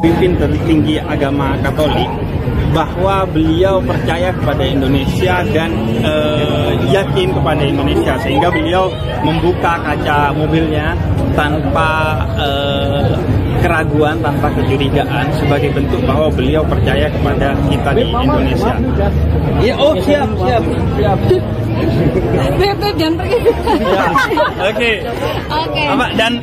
Pimpin tertinggi agama Katolik, bahwa beliau percaya kepada Indonesia dan yakin kepada Indonesia, sehingga beliau membuka kaca mobilnya tanpa keraguan, tanpa kecurigaan, sebagai bentuk bahwa beliau percaya kepada kita di Indonesia. Ya, oh siap. Jangan pergi. Oke.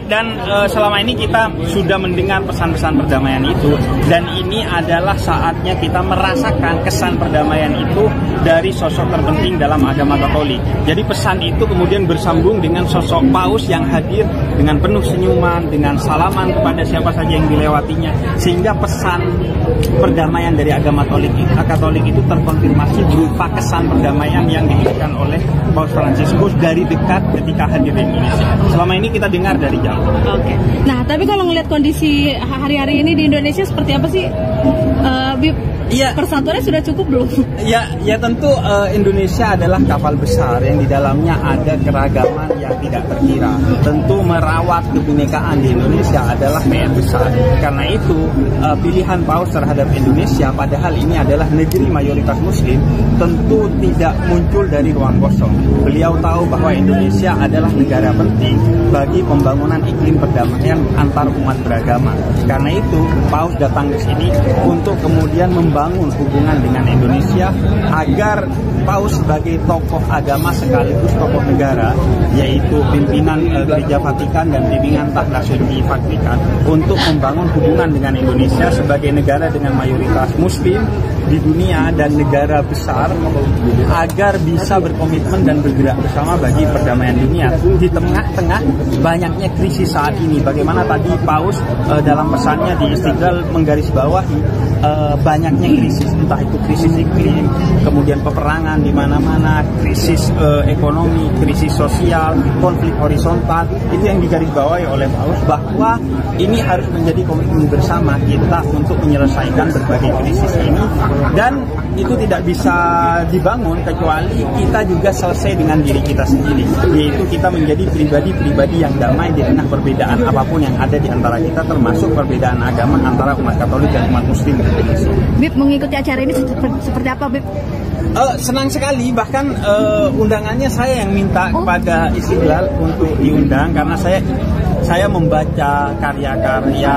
Dan selama ini kita sudah mendengar pesan-pesan perdamaian itu, dan ini adalah saatnya kita merasakan kesan perdamaian itu dari sosok terpenting dalam agama Katolik. Jadi pesan itu kemudian bersambung dengan sosok Paus yang hadir dengan penuh senyuman, dengan salaman kepada siapa saja yang dilewatinya, sehingga pesan perdamaian dari agama Katolik itu terkonfirmasi berupa kesan perdamaian yang diberikan oleh Paus Fransiskus dari dekat ketika hadir di Indonesia. Selama ini kita dengar dari jauh. Oke. Nah, tapi kalau ngelihat kondisi hari-hari ini di Indonesia seperti apa sih, Bib? Iya. Persatuannya sudah cukup belum? Ya tentu Indonesia adalah kapal besar yang di dalamnya ada keragaman yang tidak terkira. Tentu merawat kebinekaan di Indonesia adalah PR besar. Karena itu pilihan Paus terhadap Indonesia, padahal ini adalah negeri mayoritas Muslim, tentu tidak muncul dari ruang kosong. Beliau tahu bahwa Indonesia adalah negara penting bagi pembangunan iklim perdamaian antar umat beragama. Karena itu Paus datang ke sini untuk kemudian membangun hubungan dengan Indonesia, agar Paus sebagai tokoh agama sekaligus tokoh negara, yaitu pimpinan Gereja Vatikan dan pimpinan Tahta Suci Vatikan, untuk membangun hubungan dengan Indonesia sebagai negara dengan mayoritas Muslim di dunia dan negara besar, agar bisa berkomitmen dan bergerak bersama bagi perdamaian dunia di tengah-tengah banyaknya krisis saat ini. Bagaimana tadi Paus dalam pesannya di Istiqlal menggarisbawahi banyaknya krisis, entah itu krisis iklim, kemudian peperangan di mana-mana, krisis ekonomi, krisis sosial, konflik horizontal. Itu yang digarisbawahi oleh Paus, bahwa ini harus menjadi komitmen bersama kita untuk menyelesaikan berbagai krisis ini, dan itu tidak bisa dibangun kecuali kita juga selesai dengan diri kita sendiri, yaitu kita menjadi pribadi-pribadi yang damai di tengah perbedaan apapun yang ada di antara kita, termasuk perbedaan agama antara umat Katolik dan umat Muslim di Indonesia. Bib, mengikuti acara ini seperti apa, Bib? Senang sekali, bahkan undangannya saya yang minta kepada Istiqlal untuk diundang, karena saya membaca karya-karya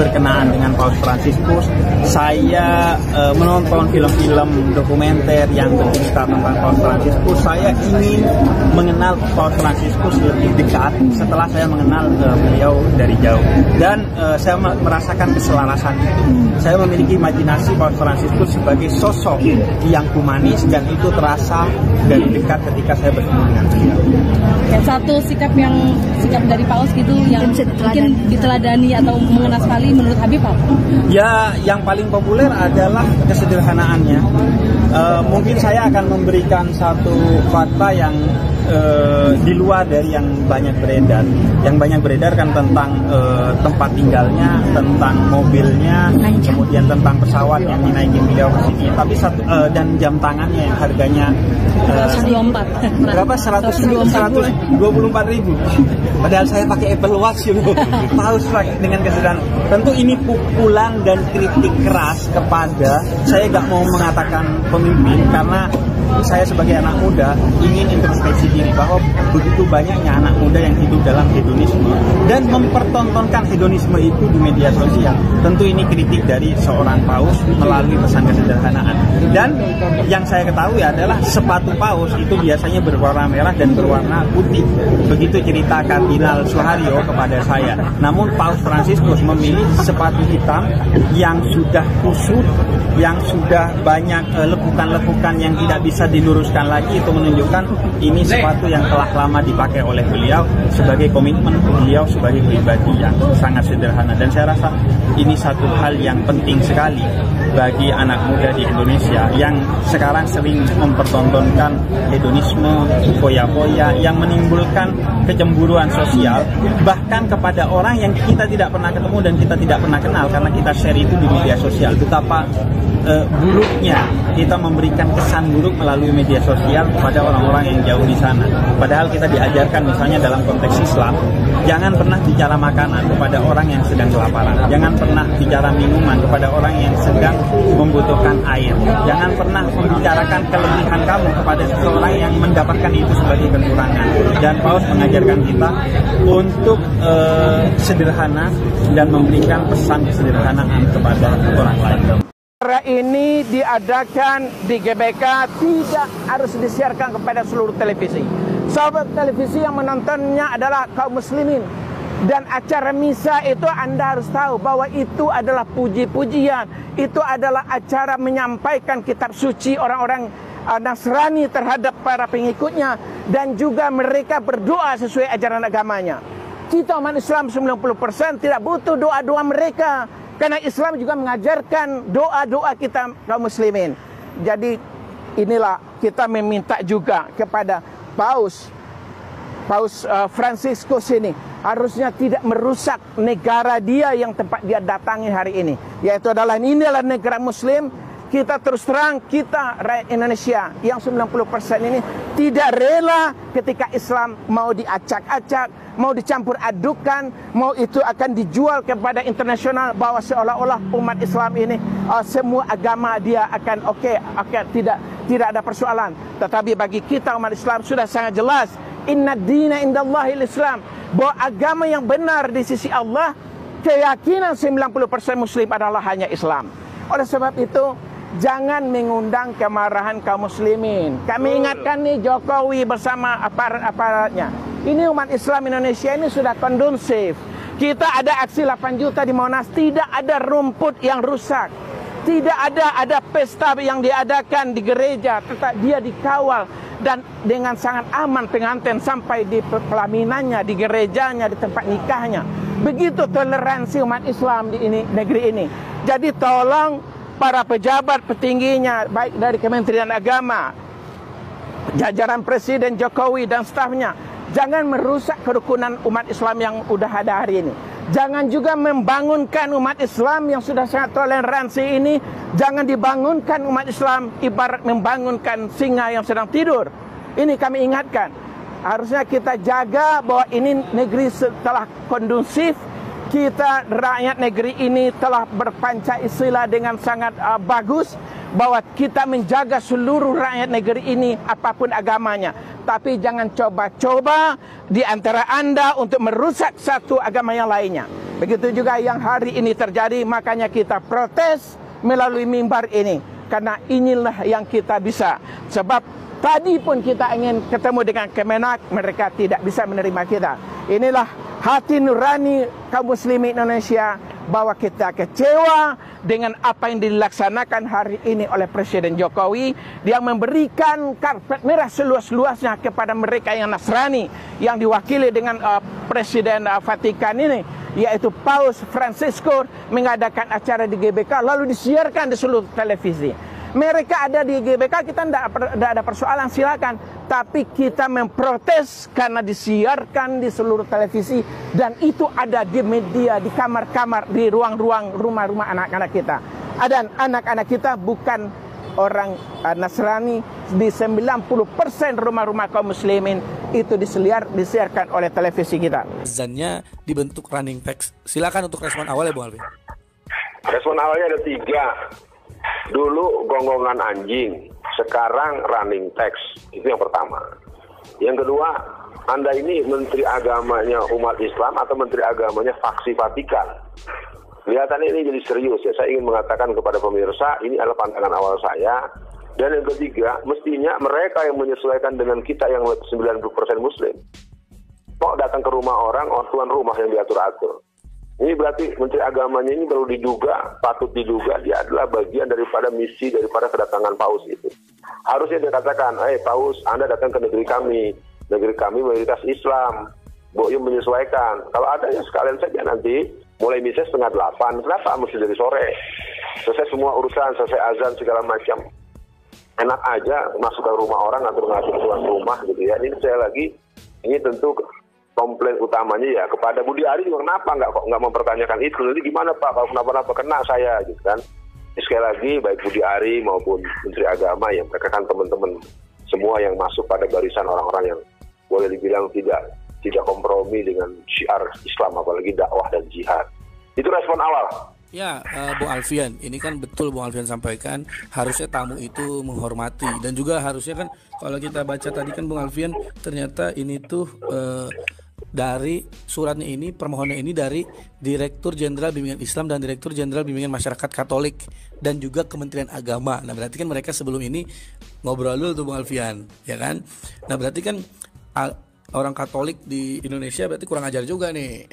berkenaan dengan Paus Fransiskus. Saya menonton film-film dokumenter yang bercerita tentang Paus Fransiskus. Saya ingin mengenal Paus Fransiskus lebih dekat setelah saya mengenal beliau dari jauh, dan saya merasakan keselarasan itu. Saya memiliki imajinasi Paus Fransiskus sebagai sosok yang humanis, dan itu terasa dari dekat ketika saya bertemu dengan beliau. Satu sikap dari Paus gitu yang mungkin diteladani atau mengena sekali menurut Habib apa? Ya, yang paling populer adalah kesederhanaannya. Mungkin saya akan memberikan satu fakta yang di luar dari yang banyak beredar. Yang banyak beredar kan tentang tempat tinggalnya, tentang mobilnya, kemudian tentang pesawat yang dinaikin beliau ke sini. Tapi dan jam tangannya yang harganya 124. Berapa? 124.000. Padahal saya pakai Apple Watch gitu. Paus dengan kesederhanaan. Tentu ini pukulan dan kritik keras kepada, saya nggak mau mengatakan pemimpin, karena saya sebagai anak muda ingin introspeksi diri bahwa begitu banyaknya anak muda yang hidup dalam hedonisme dan mempertontonkan hedonisme itu di media sosial. Tentu ini kritik dari seorang Paus melalui pesan kesederhanaan. Dan yang saya ketahui adalah sepatu Paus itu biasanya berwarna merah dan berwarna putih. Begitu cerita Kardinal Suharyo kepada saya. Namun Paus Fransiskus memilih sepatu hitam yang sudah kusut, yang sudah banyak lekukan-lekukan yang tidak bisa diluruskan lagi. Itu menunjukkan ini sepatu yang telah lama dipakai oleh beliau sebagai komitmen beliau sebagai pribadi yang sangat sederhana. Dan saya rasa ini satu hal yang penting sekali bagi anak muda di Indonesia yang sekarang sering mempertontonkan hedonisme, foya-foya yang menimbulkan kecemburuan sosial, bahkan kepada orang yang kita tidak pernah ketemu dan kita tidak pernah kenal, karena kita share itu di media sosial. Betapa buruknya kita memberikan kesan buruk melalui media sosial kepada orang-orang yang jauh di sana. Padahal kita diajarkan misalnya dalam konteks Islam, jangan pernah bicara makanan kepada orang yang sedang kelaparan. Jangan pernah bicara minuman kepada orang yang sedang membutuhkan air. Jangan pernah membicarakan kelebihan kamu kepada seseorang yang mendapatkan itu sebagai kekurangan. Dan Paus mengajarkan kita untuk sederhana dan memberikan pesan kesederhanaan kepada orang lain. Acara ini diadakan di GBK, tidak harus disiarkan kepada seluruh televisi. Sahabat televisi yang menontonnya adalah kaum muslimin. Dan acara misa itu Anda harus tahu bahwa itu adalah puji-pujian. Itu adalah acara menyampaikan kitab suci orang-orang Nasrani terhadap para pengikutnya. Dan juga mereka berdoa sesuai ajaran agamanya. Kita umat Islam 90% tidak butuh doa-doa mereka. Karena Islam juga mengajarkan doa-doa kita kaum muslimin. Jadi inilah kita meminta juga kepada Paus Franciscus ini harusnya tidak merusak negara dia yang tempat dia datangi hari ini. Yaitu adalah negara muslim. Kita terus terang, kita rakyat Indonesia yang 90% ini tidak rela ketika Islam mau diacak-acak, mau dicampur adukan, mau itu akan dijual kepada internasional bahwa seolah-olah umat Islam ini semua agama dia akan oke, tidak ada persoalan. Tetapi bagi kita umat Islam sudah sangat jelas, inna dina indallahil Islam, bahwa agama yang benar di sisi Allah, keyakinan 90% muslim adalah hanya Islam. Oleh sebab itu, jangan mengundang kemarahan kaum muslimin. Kami ingatkan nih Jokowi bersama aparat-aparatnya. Ini umat Islam Indonesia ini sudah kondusif. Kita ada aksi 8 juta di Monas, tidak ada rumput yang rusak. Tidak ada pesta yang diadakan di gereja, tetap dia dikawal dan dengan sangat aman pengantin sampai di pelaminannya, di gerejanya, di tempat nikahnya. Begitu toleransi umat Islam di negeri ini. Jadi tolong para pejabat petingginya, baik dari Kementerian Agama, jajaran Presiden Jokowi dan stafnya, jangan merusak kerukunan umat Islam yang udah ada hari ini. Jangan juga membangunkan umat Islam yang sudah sangat toleransi ini. Jangan dibangunkan umat Islam ibarat membangunkan singa yang sedang tidur. Ini kami ingatkan. Harusnya kita jaga bahwa ini negeri setelah kondusif. Kita rakyat negeri ini telah berpancasila dengan sangat bagus, bahwa kita menjaga seluruh rakyat negeri ini apapun agamanya. Tapi jangan coba-coba di antara Anda untuk merusak satu agama yang lainnya. Begitu juga yang hari ini terjadi, makanya kita protes melalui mimbar ini. Karena inilah yang kita bisa. Sebab tadi pun kita ingin ketemu dengan Kemenak, mereka tidak bisa menerima kita. Inilah hati nurani kaum muslimin Indonesia, bahwa kita kecewa dengan apa yang dilaksanakan hari ini oleh Presiden Jokowi. Dia memberikan karpet merah seluas-luasnya kepada mereka yang Nasrani, yang diwakili dengan Presiden Vatikan ini, yaitu Paus Franciscus, mengadakan acara di GBK lalu disiarkan di seluruh televisi. Mereka ada di GBK, kita tidak ada persoalan, silakan. Tapi kita memprotes karena disiarkan di seluruh televisi. Dan itu ada di media, di kamar-kamar, di ruang-ruang rumah-rumah anak-anak kita. Dan anak-anak kita bukan orang Nasrani. Di 90% rumah-rumah kaum muslimin itu disiarkan oleh televisi kita. Azannya dibentuk running text. Silakan untuk respon awal ya Bu Alvin. Respon awalnya ada 3. Dulu gonggongan anjing, sekarang running text. Itu yang pertama. Yang kedua, Anda ini menteri agamanya umat Islam atau menteri agamanya faksi Vatikan? Kelihatannya ini jadi serius ya. Saya ingin mengatakan kepada pemirsa, ini adalah pandangan awal saya. Dan yang ketiga, mestinya mereka yang menyesuaikan dengan kita yang 90% muslim. Kok datang ke rumah orang tuan rumah yang diatur-atur? Ini berarti menteri agamanya ini perlu diduga, patut diduga dia adalah bagian daripada misi daripada kedatangan Paus itu. Harusnya dia katakan, Paus, Anda datang ke negeri kami mayoritas Islam, Boyo menyesuaikan. Kalau ada ya sekalian saja nanti mulai misa 7:30, kenapa mesti dari sore? Selesai semua urusan, selesai azan segala macam. Enak aja masuk ke rumah orang atau ngatur tuan rumah gitu ya. Ini saya lagi, ini tentu komplain utamanya ya kepada Budi Ari juga, kenapa nggak mempertanyakan itu, nanti gimana Pak kalau kenapa-napa kena saya gitu kan. sekali lagi baik Budi Ari maupun Menteri Agama yang mereka kan teman-teman semua yang masuk pada barisan orang-orang yang boleh dibilang tidak kompromi dengan syiar Islam, apalagi dakwah dan jihad. Itu respon awal. Ya, Bung Alfian, ini kan betul Bung Alfian sampaikan, harusnya tamu itu menghormati, dan juga harusnya kan kalau kita baca tadi kan Bung Alfian, ternyata ini tuh dari suratnya ini, permohonan ini dari Direktur Jenderal Bimbingan Islam dan Direktur Jenderal Bimbingan Masyarakat Katolik dan juga Kementerian Agama. Nah, berarti kan mereka sebelum ini ngobrol dulu tuh Bung Alfian, ya kan? Nah, berarti kan orang Katolik di Indonesia berarti kurang ajar juga nih.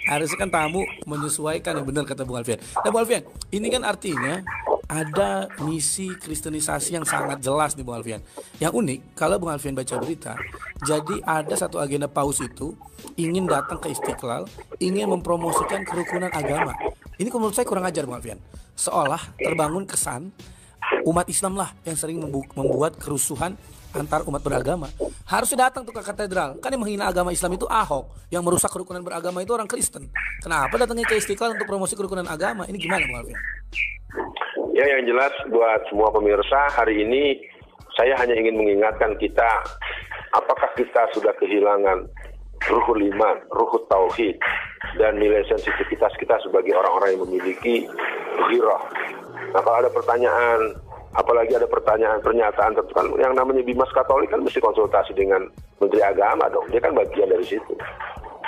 Harusnya kan tamu menyesuaikan, yang benar kata Bung Alfian. Nah Bung Alfian, ini kan artinya ada misi kristenisasi yang sangat jelas nih Bung Alfian. Yang unik, kalau Bung Alfian baca berita, jadi ada satu agenda Paus itu ingin datang ke Istiqlal, ingin mempromosikan kerukunan agama. Ini menurut saya kurang ajar Bung Alfian. Seolah terbangun kesan umat Islam lah yang sering membuat kerusuhan antar umat beragama. Harusnya datang tuh ke katedral. Kan yang menghina agama Islam itu Ahok, yang merusak kerukunan beragama itu orang Kristen. Kenapa datangnya ke Istiqlal untuk promosi kerukunan agama? Ini gimana Bung Alfian? Ya, yang jelas buat semua pemirsa, hari ini saya hanya ingin mengingatkan kita, apakah kita sudah kehilangan ruhul iman, ruhul tauhid, dan nilai sensitivitas kita sebagai orang-orang yang memiliki ghirah. Nah, kalau ada pertanyaan, apalagi ada pertanyaan pernyataan kan yang namanya Bimas Katolik kan mesti konsultasi dengan Menteri Agama dong, dia kan bagian dari situ.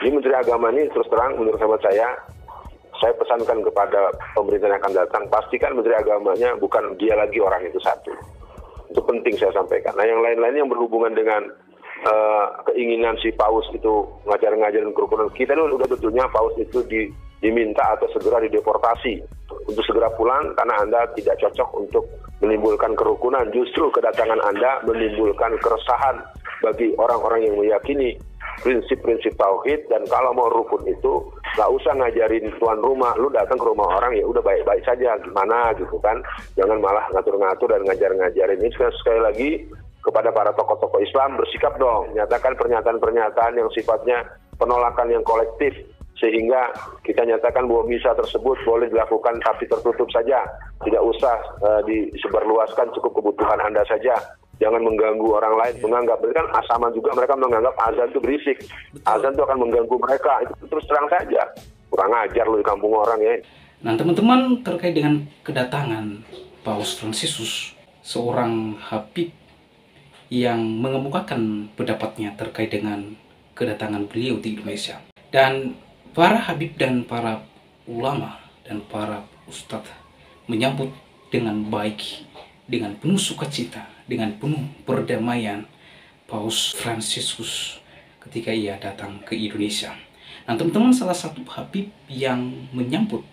Jadi Menteri Agama ini terus terang menurut hemat saya pesankan kepada pemerintah yang akan datang, pastikan Menteri Agamanya bukan dia lagi orang itu satu. Itu penting saya sampaikan. Nah yang lain-lain yang berhubungan dengan keinginan si Paus itu ngajarin kerukunan, kita ini udah betulnya Paus itu diminta atau segera dideportasi untuk segera pulang karena Anda tidak cocok untuk menimbulkan kerukunan. Justru kedatangan Anda menimbulkan keresahan bagi orang-orang yang meyakini prinsip-prinsip tauhid, dan kalau mau rukun itu nggak usah ngajarin tuan rumah, lu datang ke rumah orang ya udah baik-baik saja gimana gitu kan, jangan malah ngatur-ngatur dan ngajar-ngajarin. Ini sekali lagi kepada para tokoh-tokoh Islam, bersikap dong, nyatakan pernyataan-pernyataan yang sifatnya penolakan yang kolektif, sehingga kita nyatakan bahwa misa tersebut boleh dilakukan tapi tertutup saja, tidak usah disebarluaskan, cukup kebutuhan Anda saja, jangan mengganggu orang lain. Menganggap, berarti kan sama juga mereka menganggap azan itu berisik. Betul. Azan itu akan mengganggu mereka, itu terus terang saja, kurang ajar lu di kampung orang ya. Nah teman-teman, terkait dengan kedatangan Paus Fransiskus, seorang habib yang mengemukakan pendapatnya terkait dengan kedatangan beliau di Indonesia, dan para habib dan para ulama dan para ustadz menyambut dengan baik, dengan penuh sukacita, dengan penuh perdamaian Paus Fransiskus ketika ia datang ke Indonesia. Nah teman-teman, salah satu habib yang menyambut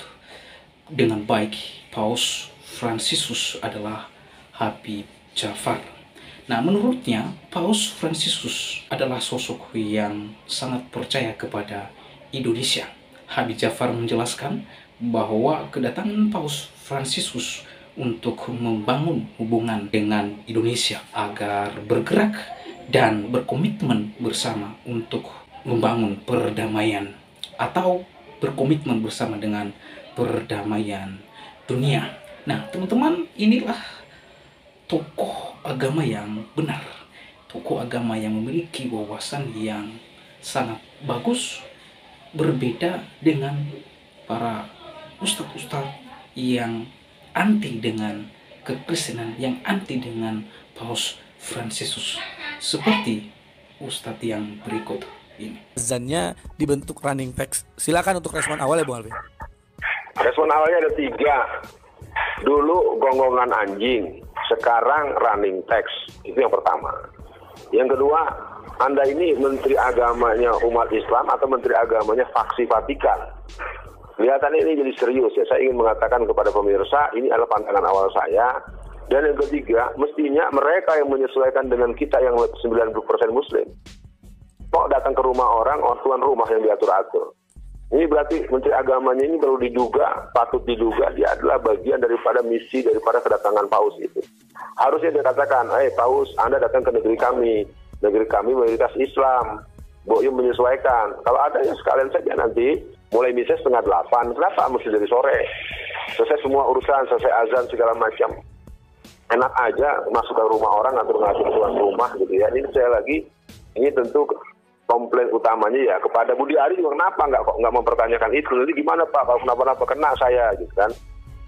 dengan baik Paus Fransiskus adalah Habib Ja'far. Nah menurutnya Paus Fransiskus adalah sosok yang sangat percaya kepada Indonesia. Habib Ja'far menjelaskan bahwa kedatangan Paus Fransiskus untuk membangun hubungan dengan Indonesia agar bergerak dan berkomitmen bersama untuk membangun perdamaian atau berkomitmen bersama dengan perdamaian dunia. Nah teman-teman, inilah tokoh agama yang benar, tokoh agama yang memiliki wawasan yang sangat bagus, berbeda dengan para ustadz-ustadz yang anti dengan kekristenan, yang anti dengan Paus Fransiskus, seperti ustadz yang berikut ini. Azannya dibentuk running text. Silakan untuk respon awal ya Bu Alvin. Respon awalnya ada 3. Dulu gonggongan anjing, sekarang running text. Itu yang pertama. Yang kedua, Anda ini menteri agamanya umat Islam atau menteri agamanya faksi Vatikan? Kelihatannya ini jadi serius ya. Saya ingin mengatakan kepada pemirsa, ini adalah pandangan awal saya. Dan yang ketiga, mestinya mereka yang menyesuaikan dengan kita yang 90% Muslim. Kok datang ke rumah orang, tuan rumah yang diatur-atur. Ini berarti menteri agamanya ini perlu diduga, patut diduga dia adalah bagian daripada misi daripada kedatangan Paus itu. Harusnya dia katakan, Paus, Anda datang ke negeri kami mayoritas Islam, Boyo menyesuaikan. Kalau ada ya sekalian saja nanti mulai misa 7:30. Kenapa mesti dari sore? selesai semua urusan, selesai azan segala macam, enak aja masuk ke rumah orang atau ngatur tuan rumah gitu ya. Ini saya lagi, ini tentu komplain utamanya ya kepada Budi Ari juga, kenapa nggak mempertanyakan itu, nanti gimana Pak kalau kenapa-napa kena saya gitu kan.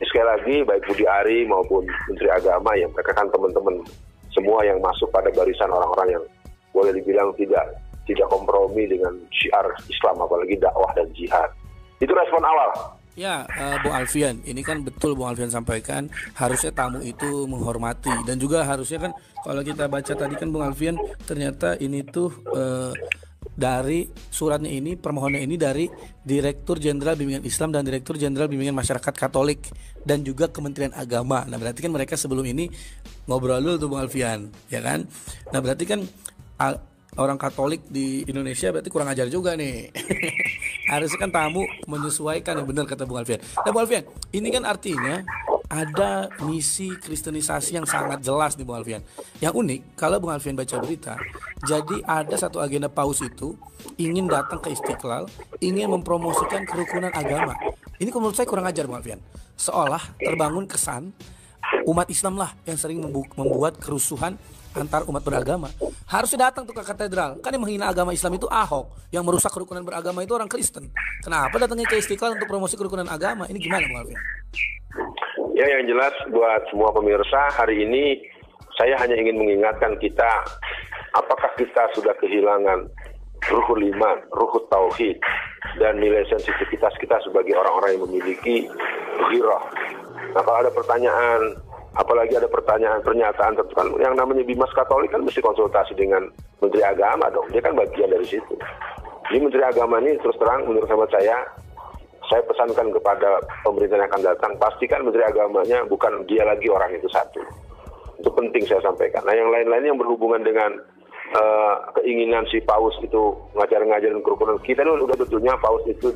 Ini sekali lagi baik Budi Ari maupun Menteri Agama ya, mereka kan teman-teman semua yang masuk pada barisan orang-orang yang boleh dibilang tidak kompromi dengan syiar Islam, apalagi dakwah dan jihad. Itu respon awal. Ya, Bung Alfian, ini kan betul Bung Alfian sampaikan, harusnya tamu itu menghormati, dan juga harusnya kan kalau kita baca tadi kan Bung Alfian, ternyata ini tuh dari suratnya ini, permohonan ini dari Direktur Jenderal Bimbingan Islam dan Direktur Jenderal Bimbingan Masyarakat Katolik dan juga Kementerian Agama. Nah, berarti kan mereka sebelum ini ngobrol dulu tuh Bung Alfian, ya kan? Nah, berarti kan orang Katolik di Indonesia berarti kurang ajar juga nih. Harusnya kan tamu menyesuaikan, yang benar kata Bung Alfian. Nah, Bung Alfian, ini kan artinya ada misi kristenisasi yang sangat jelas nih Bung Alfian. Yang unik, kalau Bung Alfian baca berita, jadi ada satu agenda Paus itu ingin datang ke Istiqlal, ingin mempromosikan kerukunan agama. Ini menurut saya kurang ajar Bung Alfian. Seolah terbangun kesan umat Islam lah yang sering membuat kerusuhan antar umat beragama. Harusnya datang tuh ke katedral. Kan yang menghina agama Islam itu Ahok, yang merusak kerukunan beragama itu orang Kristen. Kenapa datangnya ke Istiqlal untuk promosi kerukunan agama? Ini gimana Bung Alfian? Ya, yang jelas buat semua pemirsa, hari ini saya hanya ingin mengingatkan kita, apakah kita sudah kehilangan ruhul iman, ruhul tauhid, dan nilai sensitivitas kita sebagai orang-orang yang memiliki ghirah. Nah, kalau ada pertanyaan, apalagi ada pernyataan tentu kan, yang namanya Bimas Katolik kan mesti konsultasi dengan Menteri Agama dong, dia kan bagian dari situ. Jadi Menteri Agama ini terus terang menurut hemat saya pesankan kepada pemerintah yang akan datang, pastikan Menteri Agamanya bukan dia lagi orang itu satu. Itu penting saya sampaikan. Nah, yang lain-lain yang berhubungan dengan keinginan si Paus itu ngajarin kerukunan, kita ini udah betulnya Paus itu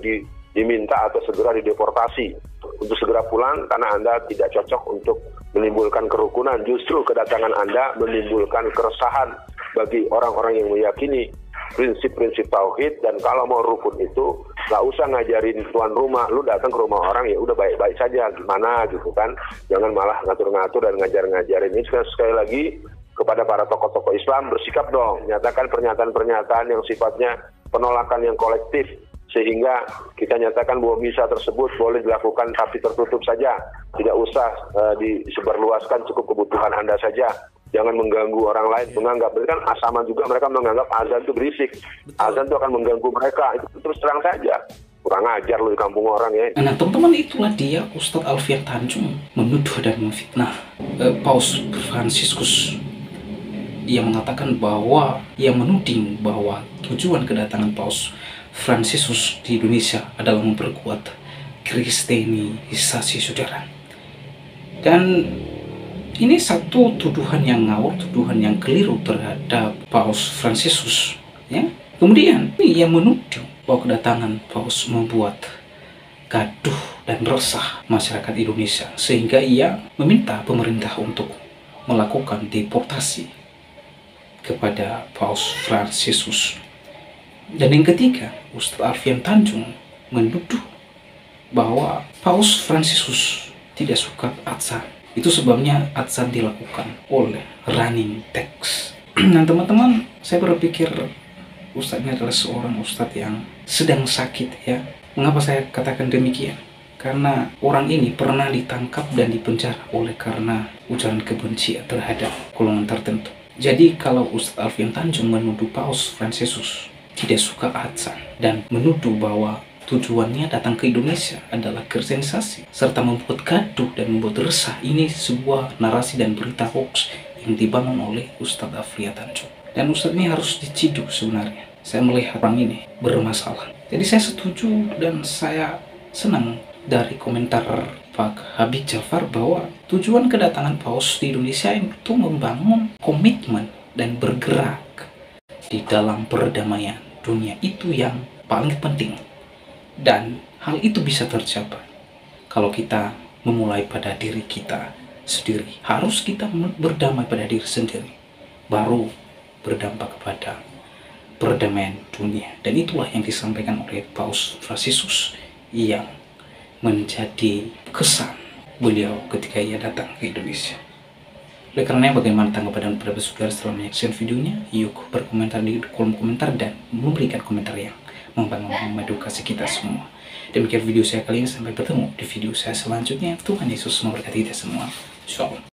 diminta atau segera dideportasi untuk segera pulang karena Anda tidak cocok untuk menimbulkan kerukunan. Justru kedatangan Anda menimbulkan keresahan bagi orang-orang yang meyakini prinsip-prinsip tauhid, dan kalau mau rukun itu nggak usah ngajarin tuan rumah, lu datang ke rumah orang ya udah baik-baik saja gimana gitu kan, jangan malah ngatur-ngatur dan ngajar-ngajarin. Ini sekali lagi kepada para tokoh-tokoh Islam, bersikap dong, nyatakan pernyataan-pernyataan yang sifatnya penolakan yang kolektif, sehingga kita nyatakan bahwa misa tersebut boleh dilakukan tapi tertutup saja, tidak usah disebarluaskan, cukup kebutuhan Anda saja. Jangan mengganggu orang lain, menganggap, berarti kan sama juga mereka menganggap azan itu berisik. Betul. Azan itu akan mengganggu mereka, itu terus terang saja. Kurang ajar lu di kampung orang ya. Nah teman-teman, itulah dia Ustadz Alfian Tanjung menuduh dan memfitnah Paus Fransiskus. Ia mengatakan bahwa, ia menuding bahwa tujuan kedatangan Paus Fransiskus di Indonesia adalah memperkuat kristenisasi saudara. Dan ini satu tuduhan yang ngawur, tuduhan yang keliru terhadap Paus Fransiskus. Ya. Kemudian ia menuduh bahwa kedatangan Paus membuat gaduh dan resah masyarakat Indonesia, sehingga ia meminta pemerintah untuk melakukan deportasi kepada Paus Fransiskus. Dan yang ketiga, Ustadz Alfian Tanjung menuduh bahwa Paus Fransiskus tidak suka azan. Itu sebabnya azan dilakukan oleh running text. Nah teman-teman, saya berpikir Ustadz ini adalah seorang Ustadz yang sedang sakit ya. Mengapa saya katakan demikian? Karena orang ini pernah ditangkap dan dipenjara oleh karena ujaran kebencian terhadap golongan tertentu. Jadi kalau Ustadz Alfian Tanjung menuduh Paus Fransiskus tidak suka azan dan menuduh bahwa tujuannya datang ke Indonesia adalah kristenisasi serta membuat gaduh dan membuat resah, ini sebuah narasi dan berita hoax yang dibangun oleh Ustadz Alfian Tanjung. Dan Ustadz ini harus diciduk sebenarnya. Saya melihat orang ini bermasalah. Jadi saya setuju dan saya senang dari komentar Pak Habib Jafar bahwa tujuan kedatangan Paus di Indonesia itu membangun komitmen dan bergerak di dalam perdamaian dunia. Itu yang paling penting. Dan hal itu bisa tercapai kalau kita memulai pada diri kita sendiri. Harus kita berdamai pada diri sendiri, baru berdampak kepada perdamaian dunia. Dan itulah yang disampaikan oleh Paus Fransiskus yang menjadi kesan beliau ketika ia datang ke Indonesia. Oleh karenanya, bagaimana tanggapan pada saudara setelah menyaksikan videonya? Yuk berkomentar di kolom komentar dan memberikan komentar yang membangun, mengedukasi kita semua. Demikian video saya kali ini, sampai bertemu di video saya selanjutnya. Tuhan Yesus memberkati kita semua. Shalom.